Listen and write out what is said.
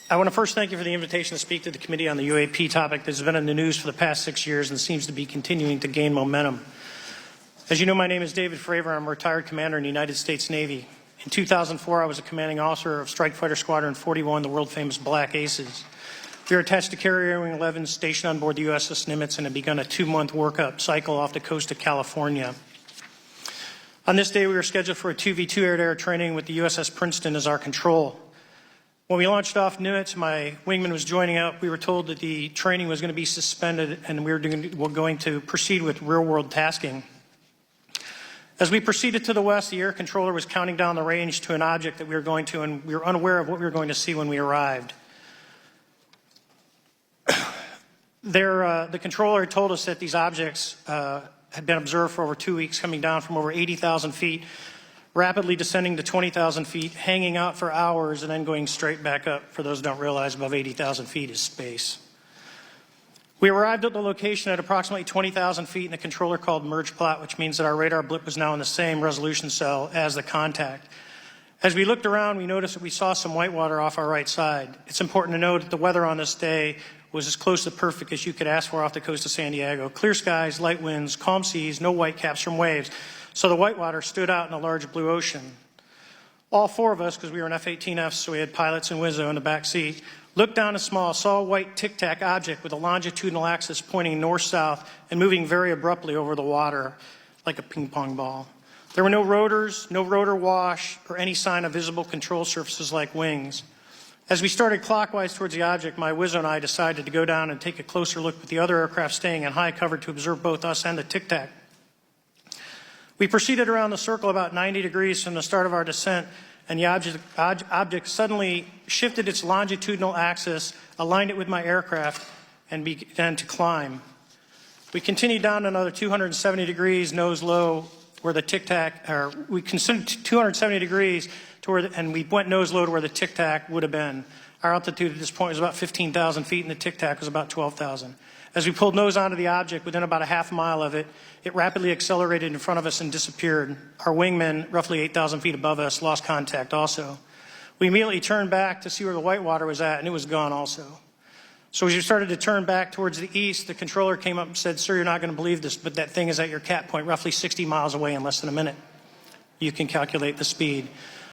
I want to first thank you for the invitation to speak to the committee on the UAP topic that has been in the news for the past 6 years and seems to be continuing to gain momentum. As you know, my name is David Fravor. I'm a retired commander in the United States Navy. In 2004, I was a commanding officer of Strike Fighter Squadron 41, the world-famous Black Aces. We were attached to Carrier Wing 11, stationed on board the USS Nimitz, and had begun a 2-month workup cycle off the coast of California. On this day, we were scheduled for a 2v2 air-to-air training with the USS Princeton as our control. When we launched off Nimitz, my wingman was joining up. We were told that the training was going to be suspended and we were going to proceed with real-world tasking. As we proceeded to the west, the air controller was counting down the range to an object that we were going to, and we were unaware of what we were going to see when we arrived. The controller had told us that these objects had been observed for over 2 weeks, coming down from over 80,000 feet, rapidly descending to 20,000 feet, hanging out for hours, and then going straight back up. For those who don't realize, above 80,000 feet is space. We arrived at the location at approximately 20,000 feet, and the controller called merge plot, which means that our radar blip was now in the same resolution cell as the contact. As we looked around, we noticed that we saw some whitewater off our right side. It's important to note that the weather on this day was as close to perfect as you could ask for off the coast of San Diego. Clear skies, light winds, calm seas, no whitecaps from waves. So the whitewater stood out in a large blue ocean. All four of us, because we were in F-18Fs, so we had pilots and Wizzo in the back seat, looked down and saw a white tic-tac object with a longitudinal axis pointing north-south and moving very abruptly over the water like a ping-pong ball. There were no rotors, no rotor wash, or any sign of visible control surfaces like wings. As we started clockwise towards the object, my Wizzo and I decided to go down and take a closer look with the other aircraft staying in high cover to observe both us and the tic-tac. We proceeded around the circle about 90 degrees from the start of our descent, and the object suddenly shifted its longitudinal axis, aligned it with my aircraft, and began to climb. We continued down another 270 degrees, nose low, where the tic-tac, or we considered 270 degrees to where, and we went nose low to where the tic-tac would have been. Our altitude at this point was about 15,000 feet, and the tic-tac was about 12,000. As we pulled nose onto the object, within about a half mile of it, it rapidly accelerated in front of us and disappeared. Our wingman, roughly 8,000 feet above us, lost contact also. We immediately turned back to see where the whitewater was at, and it was gone also. So as we started to turn back towards the east, the controller came up and said, "Sir, you're not going to believe this, but that thing is at your cap point roughly 60 miles away in less than a minute." You can calculate the speed.